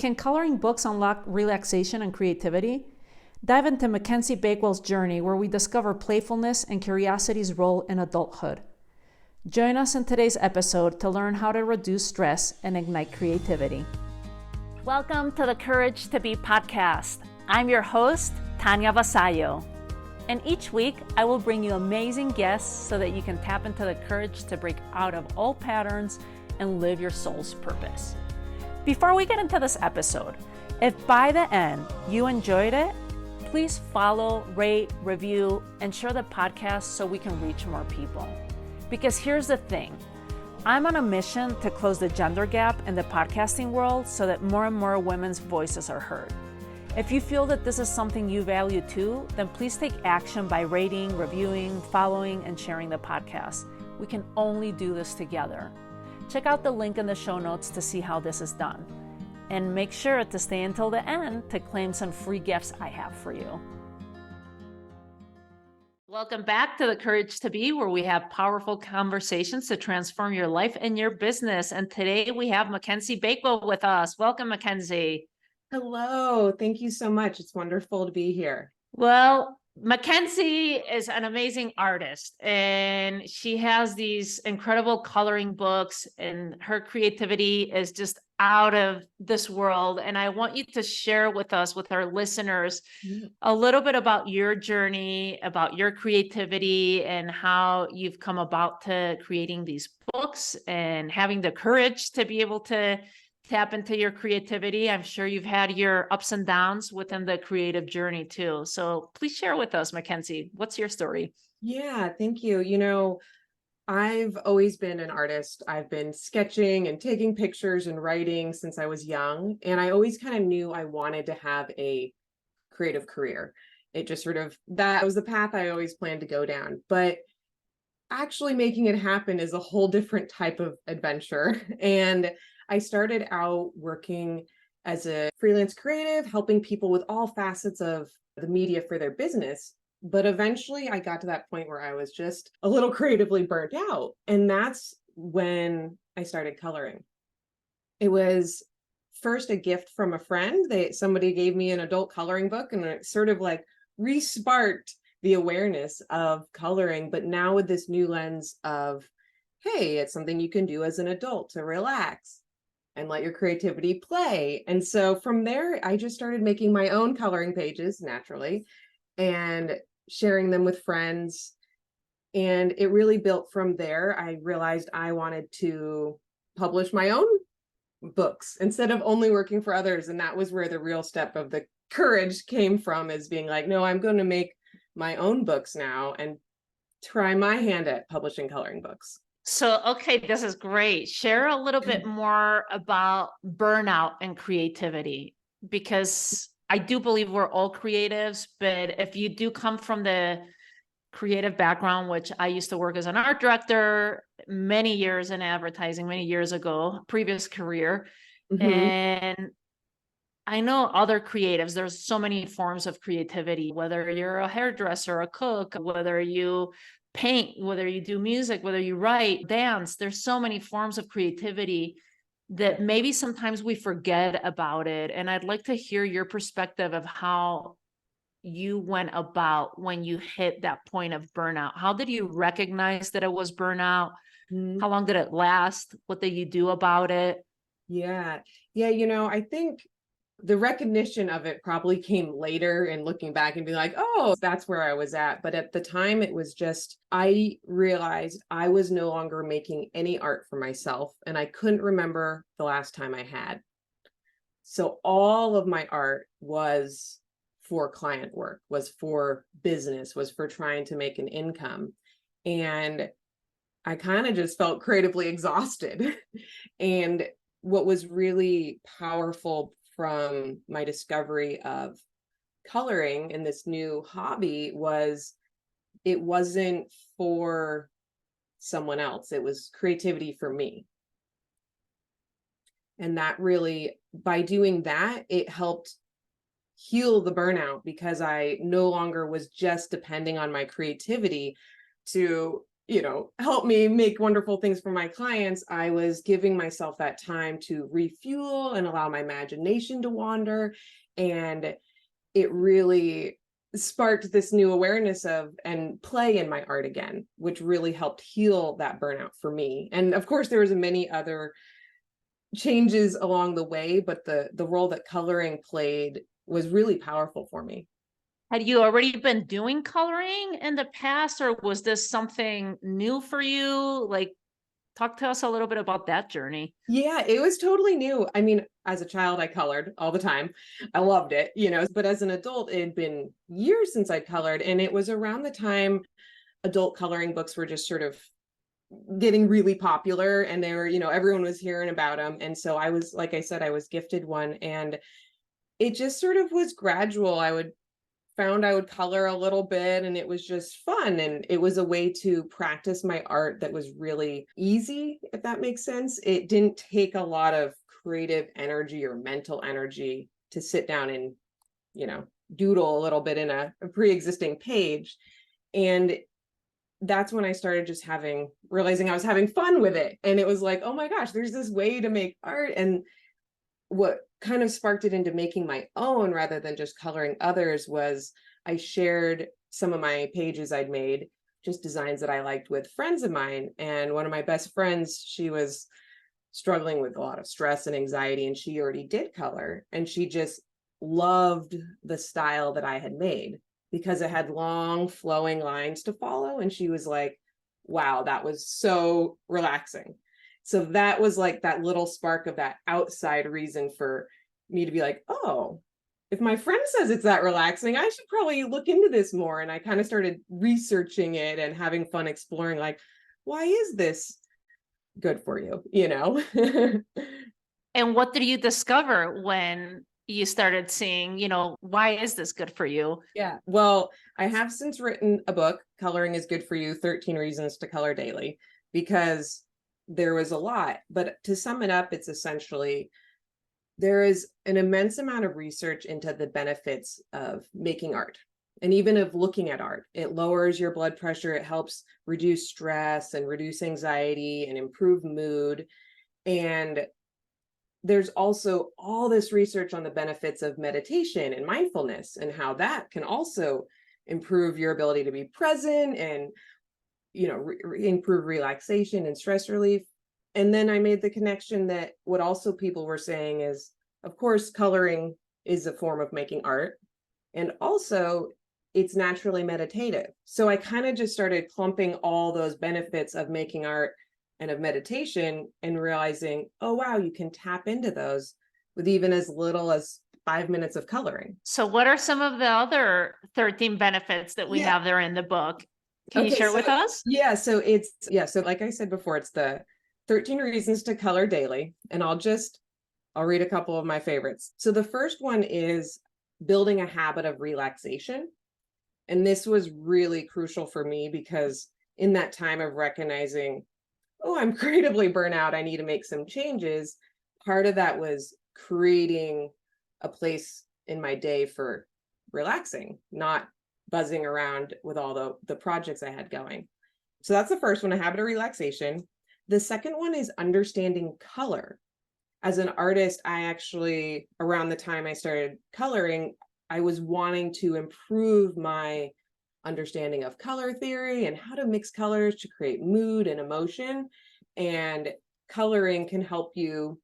Can coloring books unlock relaxation and creativity? Dive into Mackenzie Bakewell's journey where we discover playfulness and curiosity's role in adulthood. Join us in today's episode to learn how to reduce stress and ignite creativity. Welcome to the Courage to Be podcast. I'm your host, Tanya Vasallo. And each week, I will bring you amazing guests so that you can tap into the courage to break out of old patterns and live your soul's purpose. Before we get into this episode, if by the end you enjoyed it, please follow, rate, review, and share the podcast so we can reach more people. Because here's the thing, I'm on a mission to close the gender gap in the podcasting world so that more and more women's voices are heard. If you feel that this is something you value too, then please take action by rating, reviewing, following, and sharing the podcast. We can only do this together. Check out the link in the show notes to see how this is done. And make sure to stay until the end to claim some free gifts I have for you. Welcome back to the Courage to Be, where we have powerful conversations to transform your life and your business. And today we have Mackenzie Bakewell with us. Welcome, Mackenzie. Hello. Thank you so much. It's wonderful to be here. Well, Mackenzie is an amazing artist, and she has these incredible coloring books, and her creativity is just out of this world. And I want you to share with us, with our listeners, a little bit about your journey, about your creativity, and how you've come about to creating these books and having the courage to be able to tap into your creativity. I'm sure you've had your ups and downs within the creative journey too. So please share with us, Mackenzie. What's your story? Yeah, thank you. I've always been an artist. I've been sketching and taking pictures and writing since I was young. And I always kind of knew I wanted to have a creative career. It just that was the path I always planned to go down. But actually making it happen is a whole different type of adventure. And I started out working as a freelance creative, helping people with all facets of the media for their business. But eventually I got to that point where I was just a little creatively burnt out. And that's when I started coloring. It was first a gift from a friend. Somebody gave me an adult coloring book, and it sort of like re-sparked the awareness of coloring, but now with this new lens of, hey, it's something you can do as an adult to relax and let your creativity play. And so from there, I just started making my own coloring pages naturally and sharing them with friends. And it really built from there. I realized I wanted to publish my own books instead of only working for others. And that was where the real step of the courage came from, is being like, no, I'm going to make my own books now and try my hand at publishing coloring books. So, okay, this is great. Share a little bit more about burnout and creativity, because I do believe we're all creatives, but if you do come from the creative background, which I used to work as an art director many years in advertising, many years ago, previous career. Mm-hmm. And I know other creatives, there's so many forms of creativity, whether you're a hairdresser, a cook, whether you paint, whether you do music, whether you write, dance, there's so many forms of creativity that maybe sometimes we forget about it. And I'd like to hear your perspective of how you went about when you hit that point of burnout. How did you recognize that it was burnout? Mm-hmm. How long did it last? What did you do about it? Yeah. I think the recognition of it probably came later, and looking back and being like, oh, that's where I was at. But at the time, it was just, I realized I was no longer making any art for myself, and I couldn't remember the last time I had. So all of my art was for client work, was for business, was for trying to make an income. And I kind of just felt creatively exhausted. And what was really powerful from my discovery of coloring and this new hobby was, it wasn't for someone else. It was creativity for me. And that really, by doing that, it helped heal the burnout, because I no longer was just depending on my creativity to help me make wonderful things for my clients, I was giving myself that time to refuel and allow my imagination to wander. And it really sparked this new awareness of and play in my art again, which really helped heal that burnout for me. And of course, there was many other changes along the way, but the role that coloring played was really powerful for me. Had you already been doing coloring in the past, or was this something new for you? Like, talk to us a little bit about that journey. Yeah, it was totally new. I mean, as a child, I colored all the time. I loved it, but as an adult, it had been years since I colored. And it was around the time adult coloring books were just sort of getting really popular, and they were, everyone was hearing about them. And so I was, like I said, I was gifted one, and it just sort of was gradual. I would color a little bit, and it was just fun. And it was a way to practice my art that was really easy, if that makes sense. It didn't take a lot of creative energy or mental energy to sit down and, doodle a little bit in a pre-existing page. And that's when I started just realizing I was having fun with it. And it was like, oh my gosh, there's this way to make art. And what kind of sparked it into making my own rather than just coloring others was I shared some of my pages I'd made, just designs that I liked, with friends of mine. And one of my best friends, she was struggling with a lot of stress and anxiety, and she already did color. And she just loved the style that I had made because it had long flowing lines to follow. And she was like, wow, that was so relaxing. So that was like that little spark of that outside reason for me to be like, oh, if my friend says it's that relaxing, I should probably look into this more. And I kind of started researching it and having fun exploring, like, why is this good for you? And what did you discover when you started seeing, why is this good for you? Yeah. Well, I have since written a book, Coloring is Good for You, 13 Reasons to Color Daily, because there was a lot. But to sum it up, it's essentially there is an immense amount of research into the benefits of making art and even of looking at art. It lowers your blood pressure. It helps reduce stress and reduce anxiety and improve mood. And there's also all this research on the benefits of meditation and mindfulness and how that can also improve your ability to be present and improve relaxation and stress relief. And then I made the connection that what also people were saying is, of course, coloring is a form of making art, and also it's naturally meditative. So I kind of just started clumping all those benefits of making art and of meditation and realizing, oh, wow, you can tap into those with even as little as 5 minutes of coloring. So what are some of the other 13 benefits that we have there in the book? Can you share with us? Yeah, so so like I said before, it's the 13 reasons to color daily. And I'll read a couple of my favorites. So the first one is building a habit of relaxation. And this was really crucial for me because in that time of recognizing, oh, I'm creatively burnt out, I need to make some changes. Part of that was creating a place in my day for relaxing, not buzzing around with all the projects I had going. So that's the first one, a habit of relaxation. The second one is understanding color. As an artist, I actually, around the time I started coloring, I was wanting to improve my understanding of color theory and how to mix colors to create mood and emotion. And coloring can help you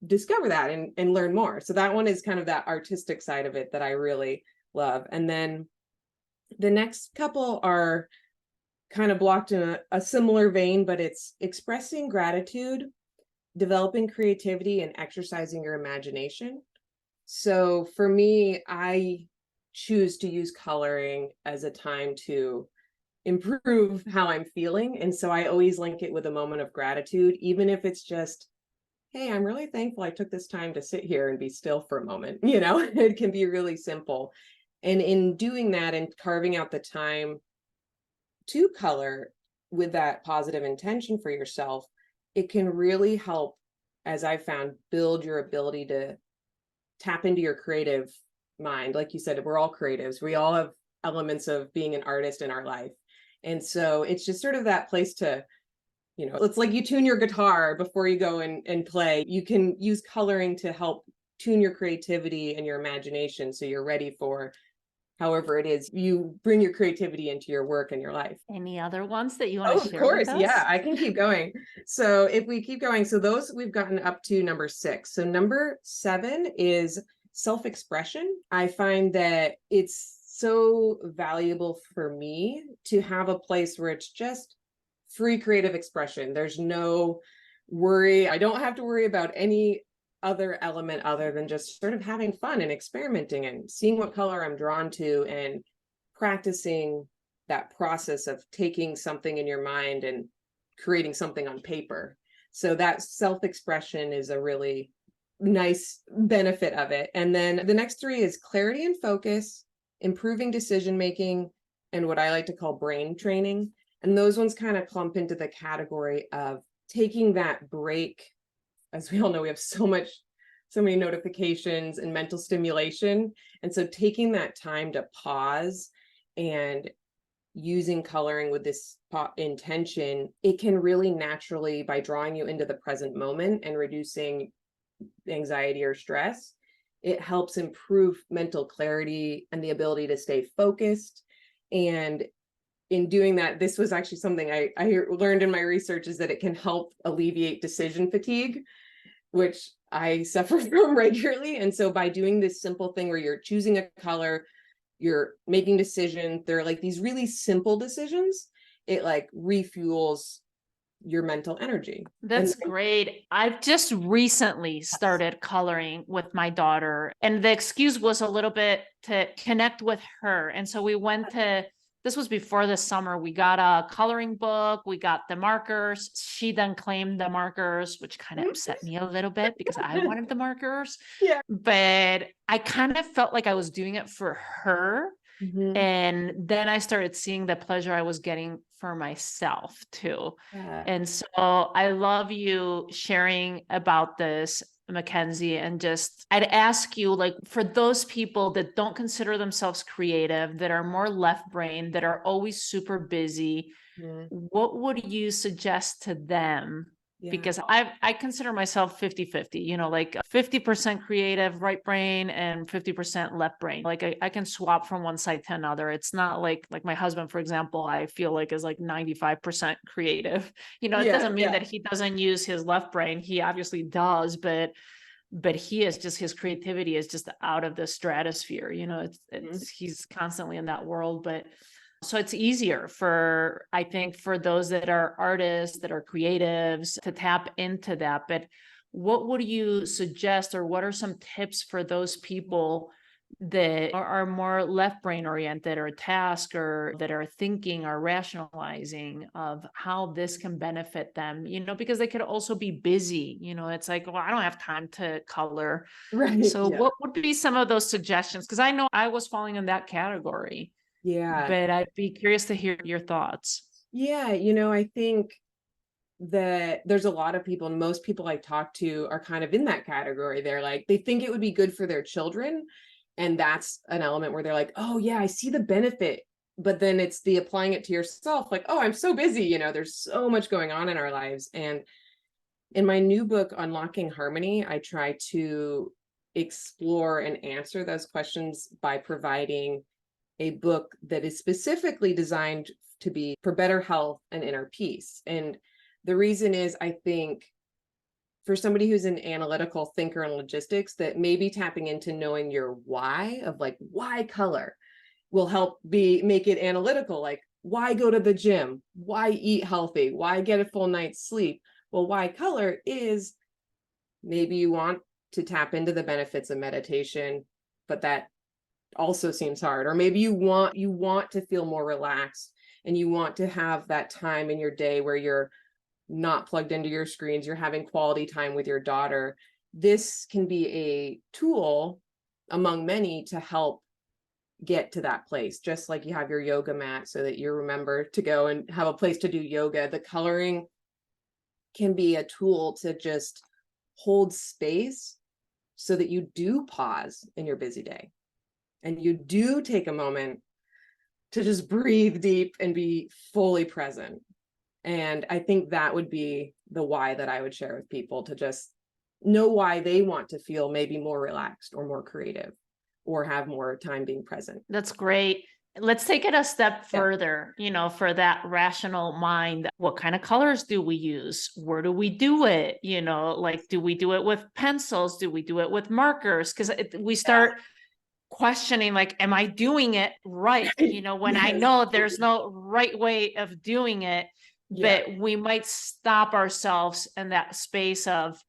discover that and learn more. So that one is kind of that artistic side of it that I really love. And then the next couple are kind of blocked in a similar vein, but it's expressing gratitude, developing creativity, and exercising your imagination. So for me, I choose to use coloring as a time to improve how I'm feeling. And so I always link it with a moment of gratitude, even if it's just, hey, I'm really thankful I took this time to sit here and be still for a moment. It can be really simple. And in doing that and carving out the time to color with that positive intention for yourself, it can really help, as I found, build your ability to tap into your creative mind. Like you said, we're all creatives. We all have elements of being an artist in our life. And so it's just sort of that place to, it's like you tune your guitar before you go and play. You can use coloring to help tune your creativity and your imagination so you're ready for however it is you bring your creativity into your work and your life. Any other ones that you want Oh, to of share with course. us? Yeah, I can keep going. So if we keep going, so those we've gotten up to number 6. So number 7 is self-expression. I find that it's so valuable for me to have a place where it's just free creative expression. There's no worry. I don't have to worry about any other element other than just sort of having fun and experimenting and seeing what color I'm drawn to and practicing that process of taking something in your mind and creating something on paper. So that self-expression is a really nice benefit of it. And then the next 3 is clarity and focus, improving decision making, and what I like to call brain training. And those ones kind of clump into the category of taking that break. As we all know, we have so many notifications and mental stimulation. And so taking that time to pause and using coloring with this intention, it can really naturally, by drawing you into the present moment and reducing anxiety or stress, it helps improve mental clarity and the ability to stay focused. And in doing that, this was actually something I learned in my research, is that it can help alleviate decision fatigue, which I suffer from regularly. And so by doing this simple thing where you're choosing a color, you're making decisions, they're like these really simple decisions, it like refuels your mental energy. That's great. I've just recently started coloring with my daughter, and the excuse was a little bit to connect with her. And so we went to, this was before the summer, we got a coloring book, we got the markers. She then claimed the markers, which kind of upset me a little bit because I wanted the markers. Yeah. But I kind of felt like I was doing it for her. Mm-hmm. And then I started seeing the pleasure I was getting for myself too. Yeah. And so I love you sharing about this, Mackenzie. And just, I'd ask you, like, for those people that don't consider themselves creative, that are more left brain, that are always super busy, what would you suggest to them? Yeah. Because I consider myself 50-50, like 50% creative right brain and 50% left brain. Like I can swap from one side to another. It's not like my husband, for example, I feel like is like 95% creative. It doesn't mean that he doesn't use his left brain. He obviously does, but he is just, his creativity is just out of the stratosphere. He's constantly in that world. But so it's easier I think, for those that are artists, that are creatives, to tap into that. But what would you suggest, or what are some tips for those people that are more left brain oriented, or task, or that are thinking or rationalizing of how this can benefit them, because they could also be busy. It's like, well, I don't have time to color. Right. So what would be some of those suggestions? Because I know I was falling in that category. Yeah. But I'd be curious to hear your thoughts. Yeah. I think that there's a lot of people, and most people I talk to are kind of in that category. They're like, they think it would be good for their children. And that's an element where they're like, oh yeah, I see the benefit. But then it's the applying it to yourself, like, oh, I'm so busy. There's so much going on in our lives. And in my new book, Unlocking Harmony, I try to explore and answer those questions by providing a book that is specifically designed to be for better health and inner peace. And the reason is, I think, for somebody who's an analytical thinker in logistics, that maybe tapping into knowing your why, of like, why color, will help make it analytical. Like, why go to the gym? Why eat healthy? Why get a full night's sleep? Well, why color is, maybe you want to tap into the benefits of meditation, but that also seems hard. Or maybe you want to feel more relaxed, and you want to have that time in your day where you're not plugged into your screens, you're having quality time with your daughter. This can be a tool among many to help get to that place. Just like you have your yoga mat so that you remember to go and have a place to do yoga, the coloring can be a tool to just hold space so that you do pause in your busy day and you do take a moment to just breathe deep and be fully present. And I think that would be the why that I would share with people, to just know why they want to feel maybe more relaxed or more creative or have more time being present. That's great. Let's take it a step Yeah. further, for that rational mind. What kind of colors do we use? Where do we do it? Like, do we do it with pencils? Do we do it with markers? Because we start questioning, like, am I doing it right? When I Yes. know there's no right way of doing it, Yeah. but we might stop ourselves in that space of,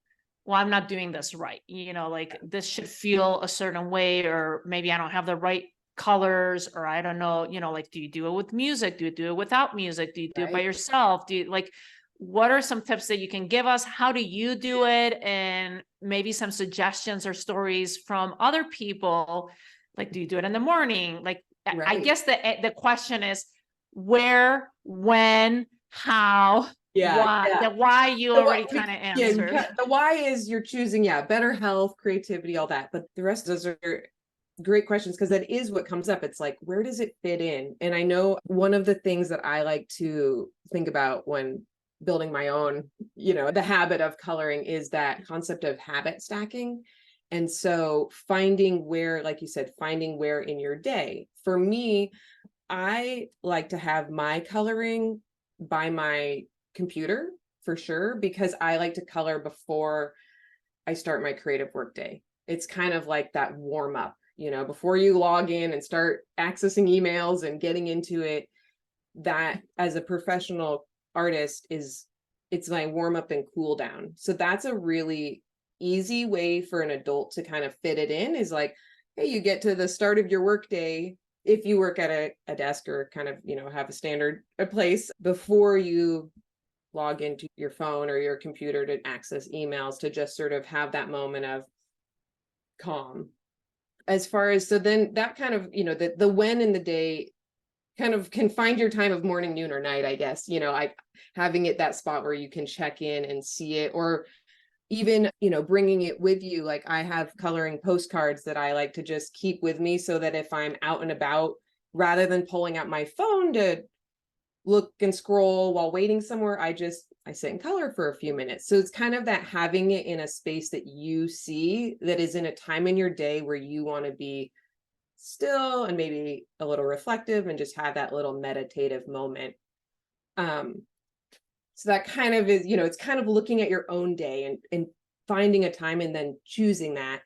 well, I'm not doing this right. Like, this should feel a certain way, or maybe I don't have the right colors, or I don't know, like, do you do it with music? Do you do it without music? Do you do it by Right. yourself? Do you, like, what are some tips that you can give us? How do you do it? And maybe some suggestions or stories from other people. Like, do you do it in the morning? Like, I Right. guess the question is where, when, how, Yeah. why. Yeah. The why you The already what kind of yeah, answered. the why is you're choosing, better health, creativity, all that. But the rest of those are great questions, because that is what comes up. It's like, where does it fit in? And I know one of the things that I like to think about when building my own, the habit of coloring, is that concept of habit stacking. And so finding where, like you said, finding where in your day. For me, I like to have my coloring by my computer for sure, because I like to color before I start my creative work day. It's kind of like that warm up, before you log in and start accessing emails and getting into it. That, as a professional artist, it's my warm up and cool down. So that's a really easy way for an adult to kind of fit it in, is like, hey, you get to the start of your work day, if you work at a desk or kind of, have a place, before you log into your phone or your computer to access emails, to just sort of have that moment of calm. As far as, so then that kind of, the when in the day kind of can find your time of morning, noon, or night, I guess. I having it that spot where you can check in and see it, or even, bringing it with you. Like, I have coloring postcards that I like to just keep with me, so that if I'm out and about, rather than pulling out my phone to look and scroll while waiting somewhere, I sit and color for a few minutes. So it's kind of that, having it in a space that you see, that is in a time in your day where you want to be still and maybe a little reflective, and just have that little meditative moment. Um, so that kind of is, it's kind of looking at your own day, and finding a time and then choosing that.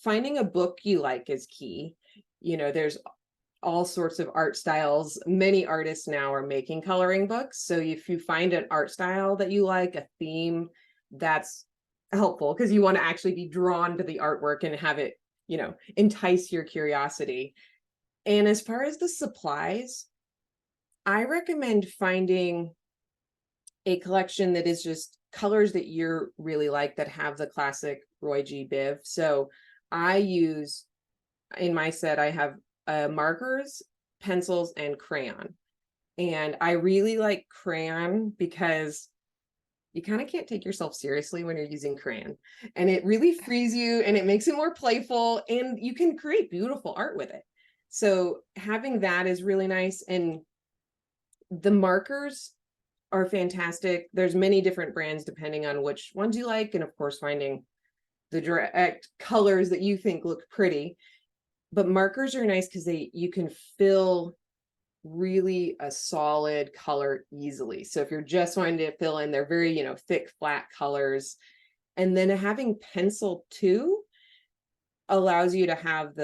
Finding a book you like is key. There's all sorts of art styles. Many artists now are making coloring books. So if you find an art style that you like, a theme, that's helpful, because you want to actually be drawn to the artwork and have it, entice your curiosity. And as far as the supplies, I recommend finding a collection that is just colors that you're really like, that have the classic Roy G. Biv. So I use, in my set, I have markers, pencils, and crayon. And I really like crayon because you kind of can't take yourself seriously when you're using crayon. And it really frees you, and it makes it more playful, and you can create beautiful art with it. So having that is really nice. And the markers are fantastic. There's many different brands depending on which ones you like. And of course, finding the direct colors that you think look pretty. But markers are nice because you can fill really a solid color easily. So if you're just wanting to fill in, they're very, thick, flat colors. And then having pencil too allows you to have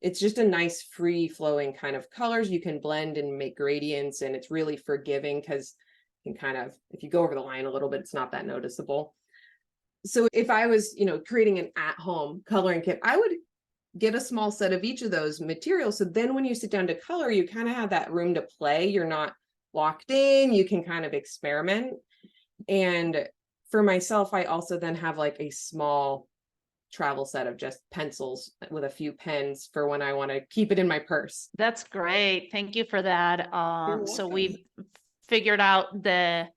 it's just a nice free flowing kind of colors. You can blend and make gradients, and it's really forgiving, because you can kind of, if you go over the line a little bit, it's not that noticeable. So if I was, creating an at-home coloring kit, I would get a small set of each of those materials. So then when you sit down to color, you kind of have that room to play. You're not locked in. You can kind of experiment. And for myself, I also then have like a small travel set of just pencils with a few pens for when I want to keep it in my purse. That's great. Thank you for that. You're So welcome. we've figured out the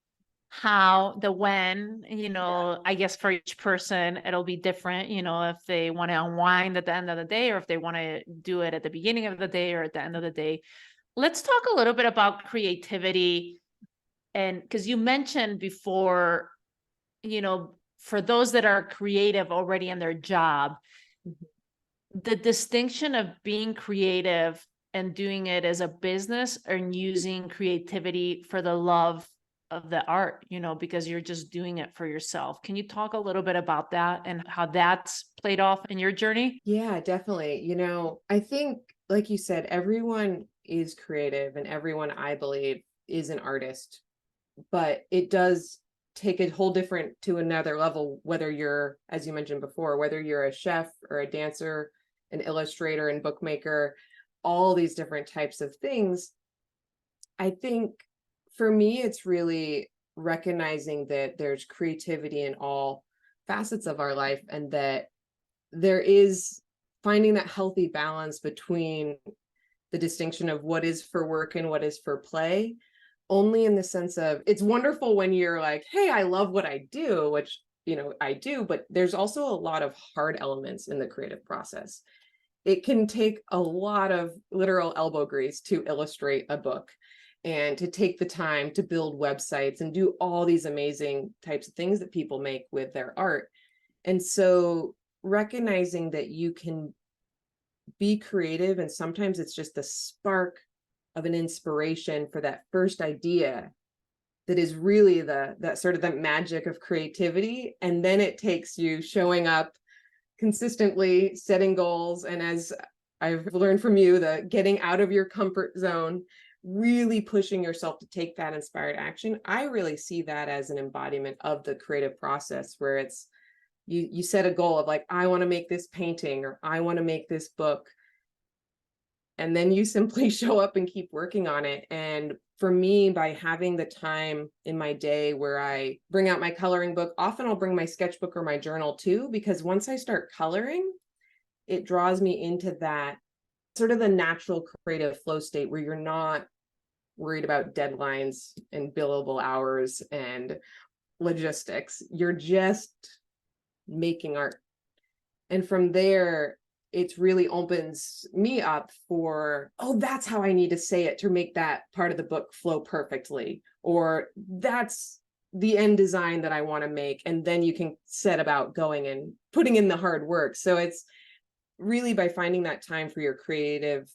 how, the when, Yeah. I guess for each person, it'll be different, if they want to unwind at the end of the day or if they want to do it at the beginning of the day or at the end of the day. Let's talk a little bit about creativity. And because you mentioned before, for those that are creative already in their job, Mhm. the distinction of being creative and doing it as a business and using creativity for the love of the art, because you're just doing it for yourself. Can you talk a little bit about that and how that's played off in your journey? Yeah, definitely. I think, like you said, everyone is creative and everyone, I believe, is an artist, but it does take a whole different to another level, whether you're, as you mentioned before, whether you're a chef or a dancer, an illustrator and bookmaker, all these different types of things. I think for me, it's really recognizing that there's creativity in all facets of our life and that there is finding that healthy balance between the distinction of what is for work and what is for play, only in the sense of it's wonderful when you're like, hey, I love what I do, which I do, but there's also a lot of hard elements in the creative process. It can take a lot of literal elbow grease to illustrate a book and to take the time to build websites and do all these amazing types of things that people make with their art. And so recognizing that you can be creative and sometimes it's just the spark of an inspiration for that first idea that is really that sort of the magic of creativity, and then it takes you showing up consistently, setting goals, and as I've learned from you, the getting out of your comfort zone, really pushing yourself to take that inspired action. I really see that as an embodiment of the creative process, where it's you set a goal of like, I want to make this painting or I want to make this book, and then you simply show up and keep working on it. And for me, by having the time in my day where I bring out my coloring book, often I'll bring my sketchbook or my journal too, because once I start coloring, it draws me into that sort of the natural creative flow state where you're not worried about deadlines and billable hours and logistics. You're just making art. And from there, it really opens me up for, oh, that's how I need to say it to make that part of the book flow perfectly. Or that's the end design that I want to make. And then you can set about going and putting in the hard work. So it's really by finding that time for your creative,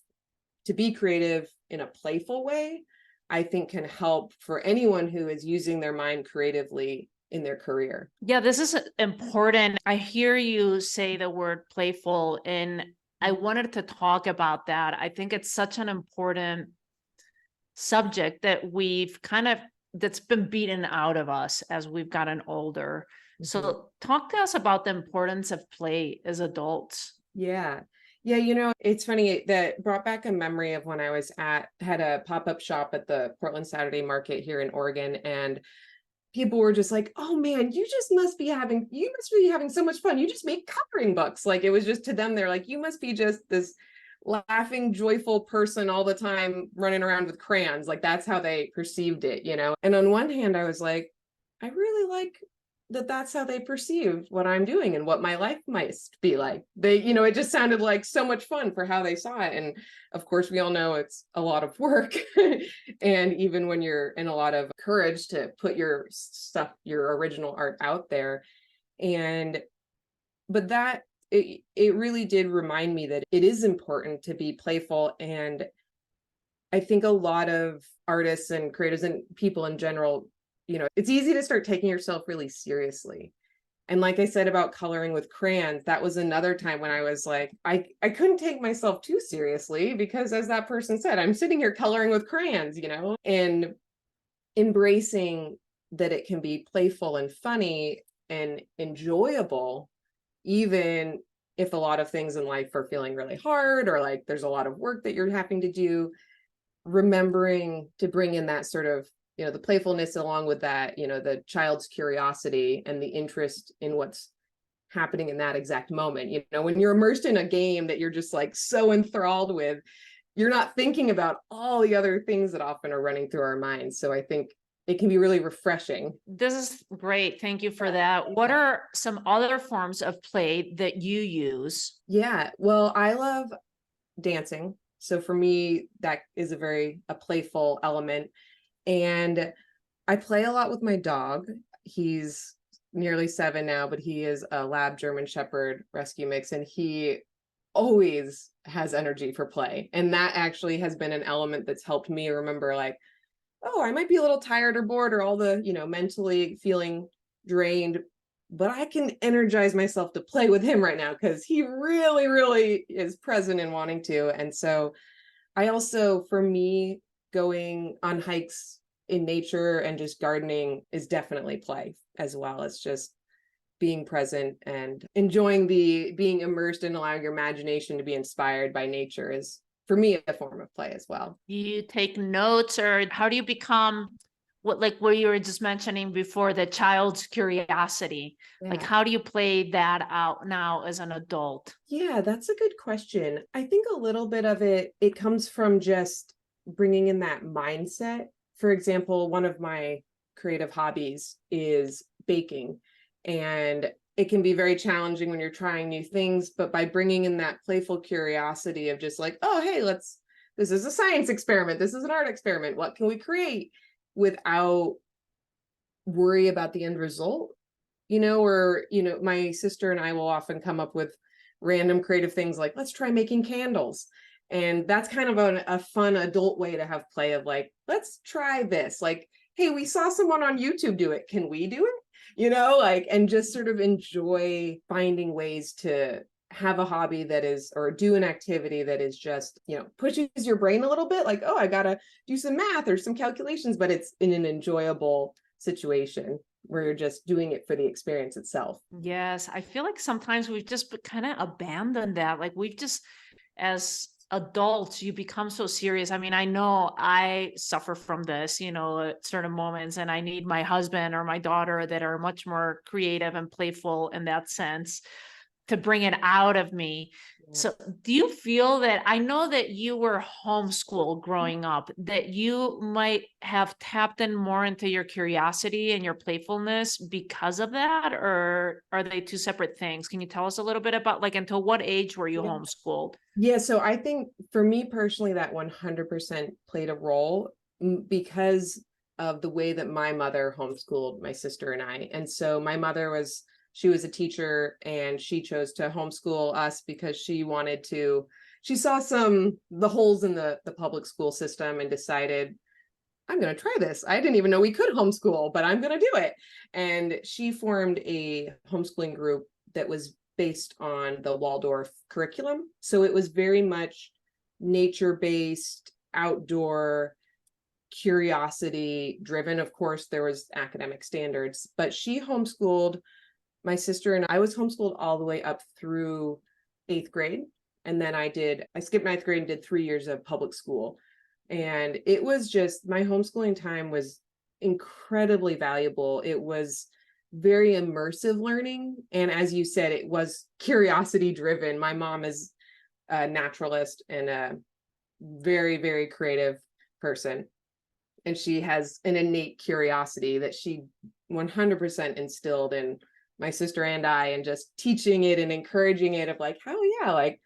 to be creative in a playful way, I think can help for anyone who is using their mind creatively in their career. Yeah, this is important. I hear you say the word playful, and I wanted to talk about that. I think it's such an important subject that that's been beaten out of us as we've gotten older. Mhm. So talk to us about the importance of play as adults. Yeah. Yeah, it's funny that brought back a memory of when I had a pop-up shop at the Portland Saturday Market here in Oregon, and people were just like, "Oh man, you must be having so much fun. You just make coloring books." Like it was just to them, they're like, "You must be just this laughing, joyful person all the time running around with crayons." Like that's how they perceived it. And on one hand, I was like, I really like that that's how they perceive what I'm doing and what my life might be like. It just sounded like so much fun for how they saw it. And of course, we all know it's a lot of work. And even when you're in a lot of courage to put your stuff, your original art out there. And, but it really did remind me that it is important to be playful. And I think a lot of artists and creators and people in general, it's easy to start taking yourself really seriously. And like I said about coloring with crayons, that was another time when I was like, I couldn't take myself too seriously because, as that person said, I'm sitting here coloring with crayons, and embracing that it can be playful and funny and enjoyable, even if a lot of things in life are feeling really hard or like there's a lot of work that you're having to do. Remembering to bring in that sort of the playfulness along with that, the child's curiosity and the interest in what's happening in that exact moment. When you're immersed in a game that you're just like so enthralled with, you're not thinking about all the other things that often are running through our minds. So I think it can be really refreshing. This is great. Thank you for that. What are some other forms of play that you use? Yeah, well, I love dancing. So for me, that is a playful element. And I play a lot with my dog. He's nearly 7 now, but he is a lab German Shepherd rescue mix, and he always has energy for play. And that actually has been an element that's helped me remember, like, oh, I might be a little tired or bored or all the, mentally feeling drained, but I can energize myself to play with him right now because he really, really is present and wanting to. And so I also, for me, going on hikes in nature and just gardening is definitely play, as well as just being present and enjoying the being immersed and allowing your imagination to be inspired by nature is, for me, a form of play as well. You take notes, or how do you become what you were just mentioning before, the child's curiosity? Like, Yeah. how do you play that out now as an adult? Yeah, that's a good question. I think a little bit of it comes from just bringing in that mindset. For example, one of my creative hobbies is baking, and it can be very challenging when you're trying new things, but by bringing in that playful curiosity of just like, oh, hey, this is a science experiment, this is an art experiment, what can we create, without worry about the end result, or my sister and I will often come up with random creative things like, let's try making candles. And that's kind of a fun adult way to have play of like, let's try this. Like, hey, we saw someone on YouTube do it. Can we do it? Like, and just sort of enjoy finding ways to have a hobby that is, or do an activity that is just, pushes your brain a little bit, like, oh, I gotta do some math or some calculations, but it's in an enjoyable situation where you're just doing it for the experience itself. Yes, I feel like sometimes we've just kind of abandoned that. Like, we've just, as adults, you become so serious. I mean, I know I suffer from this, at certain moments, and I need my husband or my daughter that are much more creative and playful in that sense to bring it out of me. So do you feel that, I know that you were homeschooled growing up, that you might have tapped in more into your curiosity and your playfulness because of that, or are they two separate things? Can you tell us a little bit about, like, until what age were you Yeah. homeschooled? Yeah, so I think for me personally, that 100% played a role because of the way that my mother homeschooled my sister and I. And so my mother she was a teacher, and she chose to homeschool us because she saw the holes in the public school system and decided, I'm going to try this. I didn't even know we could homeschool, but I'm going to do it. And she formed a homeschooling group that was based on the Waldorf curriculum. So it was very much nature-based, outdoor, curiosity driven. Of course, there was academic standards, but she homeschooled my sister, and I was homeschooled all the way up through 8th grade. And then I skipped 9th grade and did 3 years of public school. And it was just, my homeschooling time was incredibly valuable. It was very immersive learning. And as you said, it was curiosity driven. My mom is a naturalist and a very, very creative person. And she has an innate curiosity that she 100% instilled in my sister and I, and just teaching it and encouraging it of like, oh yeah, like,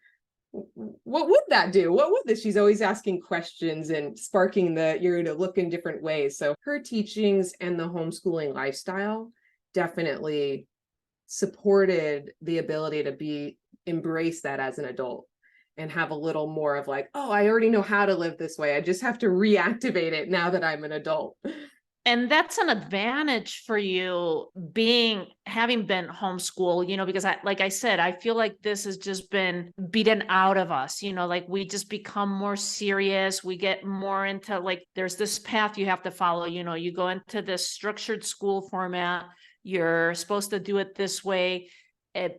what would that do? What would this? She's always asking questions and sparking the ear to look in different ways. So her teachings and the homeschooling lifestyle definitely supported the ability to embrace that as an adult and have a little more of like, oh, I already know how to live this way. I just have to reactivate it now that I'm an adult. And that's an advantage for you, having been homeschooled, because like I said, I feel like this has just been beaten out of us, like we just become more serious. We get more into, like, there's this path you have to follow, you go into this structured school format. You're supposed to do it this way.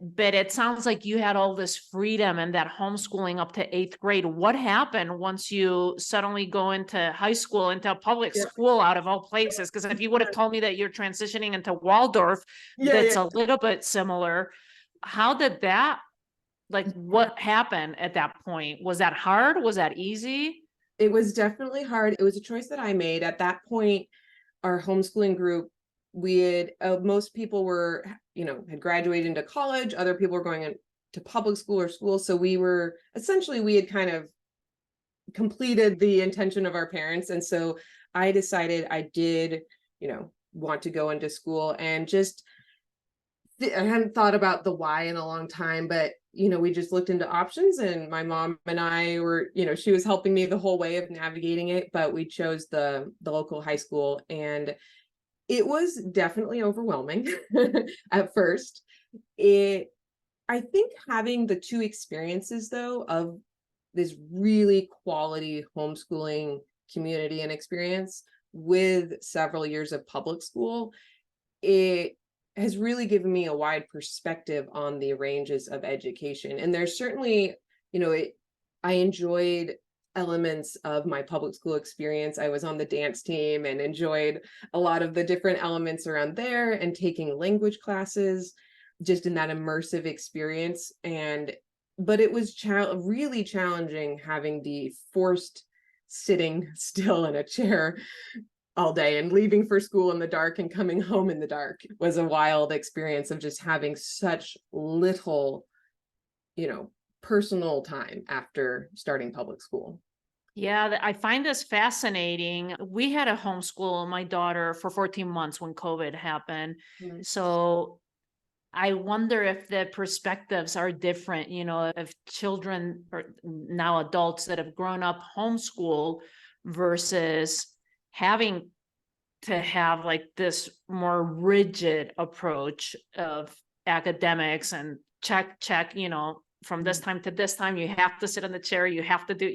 But it sounds like you had all this freedom and that homeschooling up to 8th grade. What happened once you suddenly go into high school, into a public school out of all places? Because if you would have told me that you're transitioning into Waldorf, that's a little bit similar. How did that, like, what happened at that point? Was that hard? Was that easy? It was definitely hard. It was a choice that I made at that point. our homeschooling group, we had most people were, had graduated into college. Other people were going into public school or school. So we had kind of completed the intention of our parents. And so I decided I did, want to go into school, and just I hadn't thought about the why in a long time, but we just looked into options, and my mom and I were, she was helping me the whole way of navigating it, but we chose the local high school, and it was definitely overwhelming at first. I think having the two experiences though of this really quality homeschooling community and experience with several years of public school, it has really given me a wide perspective on the ranges of education. And there's certainly, I enjoyed elements of my public school experience. I was on the dance team and enjoyed a lot of the different elements around there, and taking language classes just in that immersive experience. But it was really challenging having the forced sitting still in a chair all day and leaving for school in the dark and coming home in the dark. It was a wild experience of just having such little, personal time after starting public school. Yeah, I find this fascinating. We had to homeschool my daughter for 14 months when COVID happened. Mhm. So I wonder if the perspectives are different, if children or now adults that have grown up homeschool versus having to have like this more rigid approach of academics and check, from this time to this time, you have to sit in the chair, you have to do,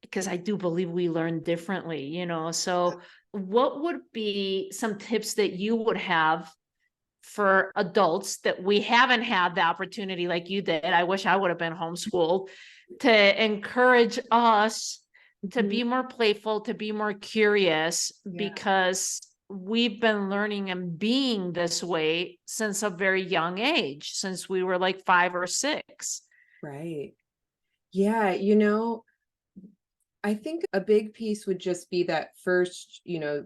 because I do believe we learn differently, So what would be some tips that you would have for adults that we haven't had the opportunity like you did? I wish I would have been homeschooled, to encourage us to be more playful, to be more curious, because we've been learning and being this way since a very young age, since we were like 5 or 6. Right. Yeah. I think a big piece would just be that first,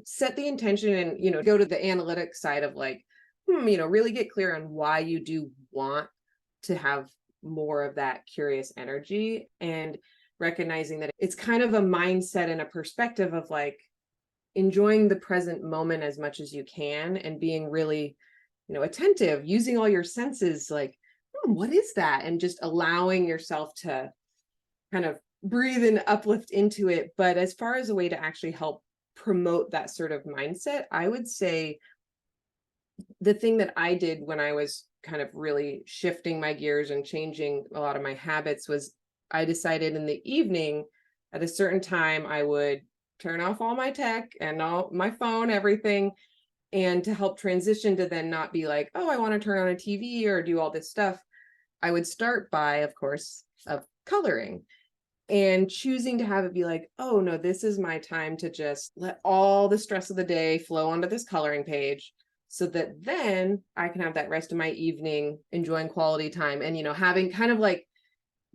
set the intention and, go to the analytic side of like, really get clear on why you do want to have more of that curious energy, and recognizing that it's kind of a mindset and a perspective of like enjoying the present moment as much as you can, and being really, attentive, using all your senses, like, what is that? And just allowing yourself to kind of breathe and uplift into it. But as far as a way to actually help promote that sort of mindset, I would say the thing that I did when I was kind of really shifting my gears and changing a lot of my habits was I decided in the evening at a certain time I would turn off all my tech and all my phone, everything, and to help transition to then not be like, oh, I want to turn on a TV or do all this stuff. I would start by, of course, of coloring, and choosing to have it be like, oh no, this is my time to just let all the stress of the day flow onto this coloring page, so that then I can have that rest of my evening enjoying quality time, and having kind of like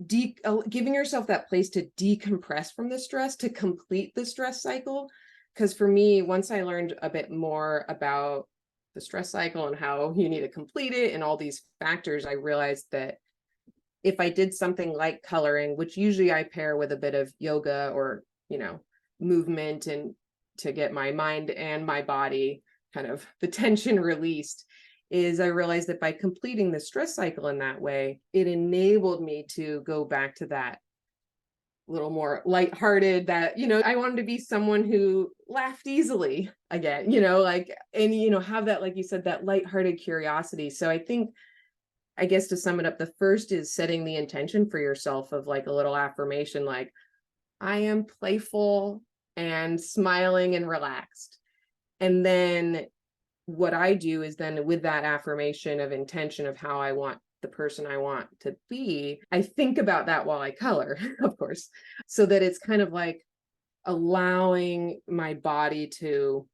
giving yourself that place to decompress from the stress, to complete the stress cycle. Because for me, once I learned a bit more about the stress cycle and how you need to complete it and all these factors, I realized that if I did something like coloring, which usually I pair with a bit of yoga or, movement, and to get my mind and my body kind of the tension released, is I realized that by completing the stress cycle in that way, it enabled me to go back to that little more lighthearted, that, I wanted to be someone who laughed easily again, and, have that, like you said, that lighthearted curiosity. So I guess to sum it up, the first is setting the intention for yourself of like a little affirmation, like, I am playful and smiling and relaxed. And then what I do is then with that affirmation of intention of how I want the person I want to be, I think about that while I color, of course, so that it's kind of like allowing my body to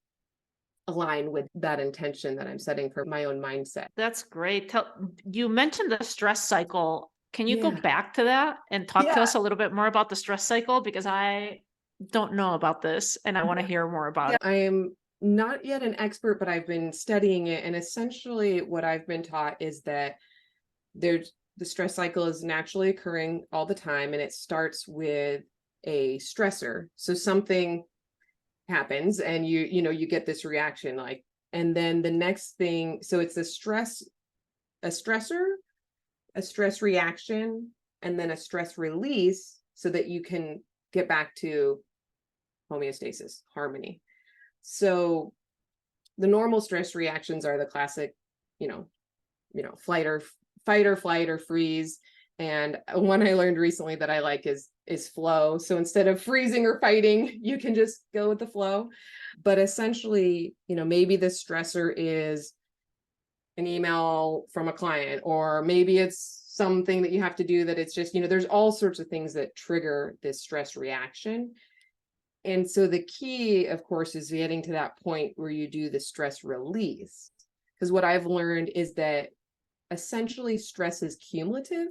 align with that intention that I'm setting for my own mindset. That's great. You mentioned the stress cycle. Can you go Yeah. back to that and talk to Yeah. us a little bit more about the stress cycle? Because I don't know about this and I want to hear more about Yeah. it. I am not yet an expert, but I've been studying it. And essentially what I've been taught is that the stress cycle is naturally occurring all the time, and it starts with a stressor. So something happens and you get this reaction, like, and then the next thing, so it's a stressor, a stress reaction, and then a stress release, so that you can get back to homeostasis, harmony. So the normal stress reactions are the classic, you know, fight or flight or freeze. And one I learned recently that I like is flow. So instead of freezing or fighting, you can just go with the flow. But essentially, maybe the stressor is an email from a client, or maybe it's something that you have to do that it's just, there's all sorts of things that trigger this stress reaction. And so the key, of course, is getting to that point where you do the stress release. Because what I've learned is that essentially stress is cumulative.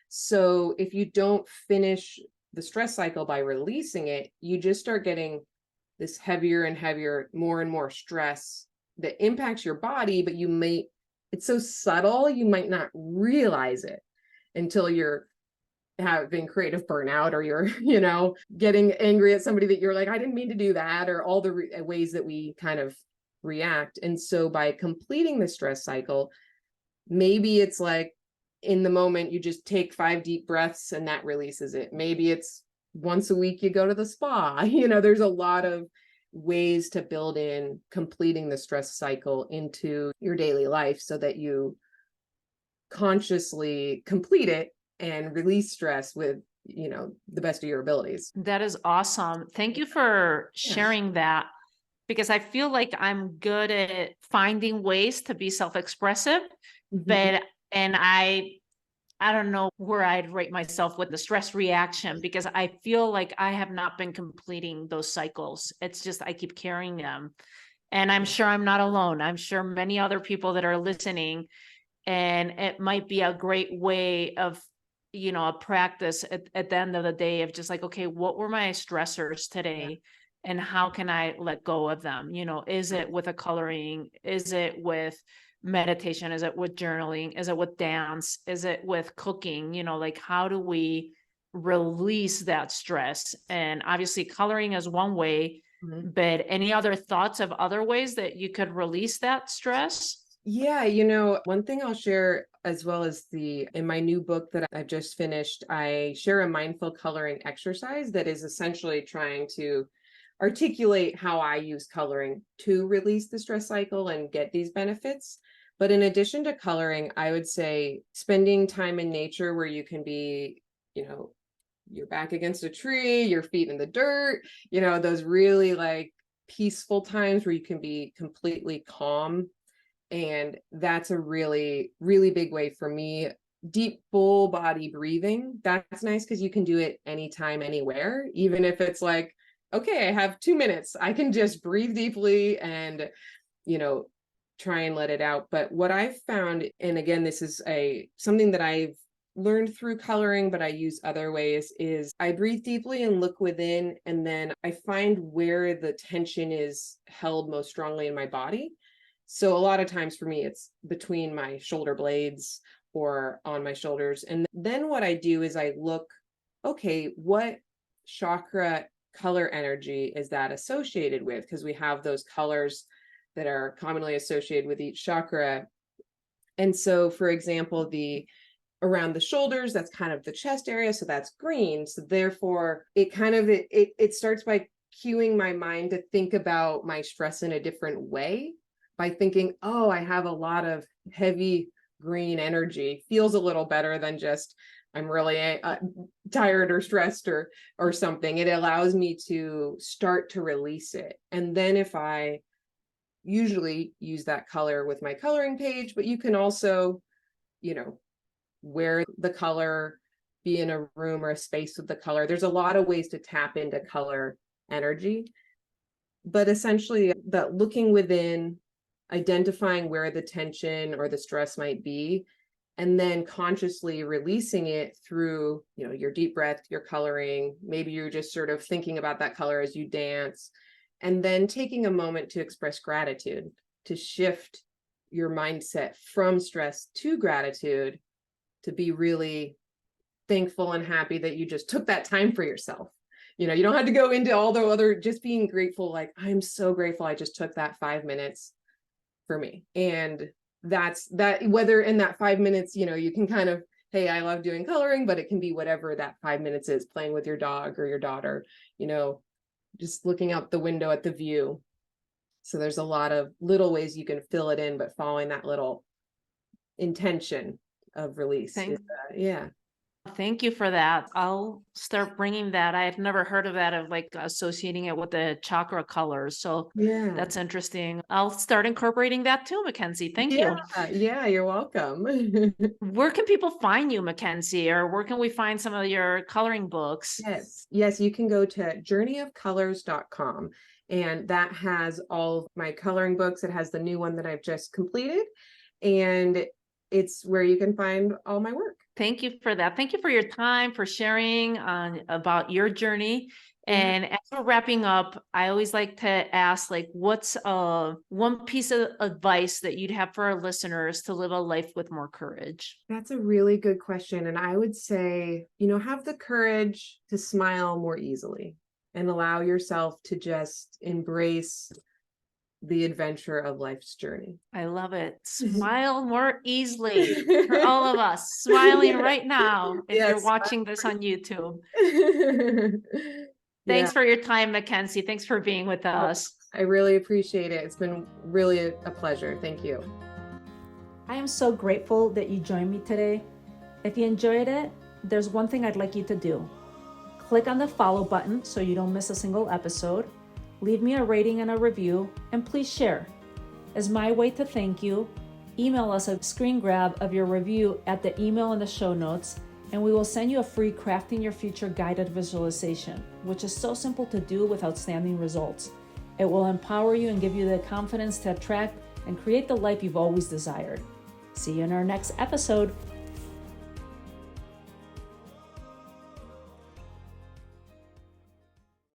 So if you don't finish the stress cycle by releasing it, you just start getting this heavier and heavier, more and more stress that impacts your body, but it's so subtle, you might not realize it until you're having creative burnout, or you're, getting angry at somebody that you're like, I didn't mean to do that, or all the ways that we kind of react. And so by completing the stress cycle, maybe it's like in the moment you just take 5 deep breaths and that releases it. Maybe it's once a week you go to the spa. There's a lot of ways to build in completing the stress cycle into your daily life so that you consciously complete it and release stress with, the best of your abilities. That is awesome. Thank you for sharing that, because I feel like I'm good at finding ways to be self-expressive, but I don't know where I'd rate myself with the stress reaction, because I feel like I have not been completing those cycles. It's just, I keep carrying them, and I'm sure I'm not alone. I'm sure many other people that are listening, and it might be a great way of, a practice at the end of the day of just like, okay, what were my stressors today? And how can I let go of them? Is it with a coloring? Is it with meditation? Is it with journaling? Is it with dance? Is it with cooking? Like, how do we release that stress? And obviously coloring is one way, but any other thoughts of other ways that you could release that stress? Yeah, one thing I'll share, as well as in my new book that I've just finished, I share a mindful coloring exercise that is essentially trying to articulate how I use coloring to release the stress cycle and get these benefits. But in addition to coloring, I would say spending time in nature where you can be, your back against a tree, your feet in the dirt, those really like peaceful times where you can be completely calm. And that's a really, really big way for me. Deep, full body breathing. That's nice because you can do it anytime, anywhere, even if it's like, okay, I have 2 minutes. I can just breathe deeply and, try and let it out. But what I've found, and again, this is something that I've learned through coloring, but I use other ways, is I breathe deeply and look within, and then I find where the tension is held most strongly in my body. So a lot of times for me, it's between my shoulder blades or on my shoulders. And then what I do is I look, okay, what chakra color energy is that associated with? Because we have those colors that are commonly associated with each chakra. And so, for example, around the shoulders, that's kind of the chest area. So that's green. So therefore, it starts by cueing my mind to think about my stress in a different way, by thinking, oh, I have a lot of heavy green energy. Feels a little better than just I'm really tired or stressed or something. It allows me to start to release it. And then if I usually use that color with my coloring page, but you can also, wear the color, be in a room or a space with the color. There's a lot of ways to tap into color energy. But essentially, that looking within, identifying where the tension or the stress might be, and then consciously releasing it through, your deep breath, your coloring. Maybe you're just sort of thinking about that color as you dance. and then taking a moment to express gratitude, to shift your mindset from stress to gratitude, to be really thankful and happy that you just took that time for yourself. You don't have to go into all the other, just being grateful. Like, I'm so grateful I just took that 5 minutes for me. And that's that, whether in that 5 minutes, you can kind of, hey, I love doing coloring, but it can be whatever that 5 minutes is, playing with your dog or your daughter, just looking out the window at the view. So there's a lot of little ways you can fill it in, but following that little intention of release. Yeah. Thank you for that. I'll start bringing that. I had never heard of that, of like associating it with the chakra colors. So Yeah. that's interesting. I'll start incorporating that too, Mackenzie. Thank you. Yeah, you're welcome. Where can people find you, Mackenzie, or where can we find some of your coloring books? Yes, you can go to journeyofcolors.com, and that has all of my coloring books. It has the new one that I've just completed, and it's where you can find all my work. Thank you for that. Thank you for your time, for sharing about your journey. And as we're wrapping up, I always like to ask, like, what's one piece of advice that you'd have for our listeners to live a life with more courage? That's a really good question. And I would say, have the courage to smile more easily and allow yourself to just embrace the adventure of life's journey. I love it. Smile more easily for all of us, smiling right now if you're watching this on YouTube. Thanks for your time, Mackenzie. Thanks for being with us. I really appreciate it. It's been really a pleasure. Thank you. I am so grateful that you joined me today. If you enjoyed it, there's one thing I'd like you to do. Click on the follow button so you don't miss a single episode. Leave me a rating and a review, and please share. As my way to thank you, email us a screen grab of your review at the email in the show notes, and we will send you a free Crafting Your Future guided visualization, which is so simple to do with outstanding results. It will empower you and give you the confidence to attract and create the life you've always desired. See you in our next episode.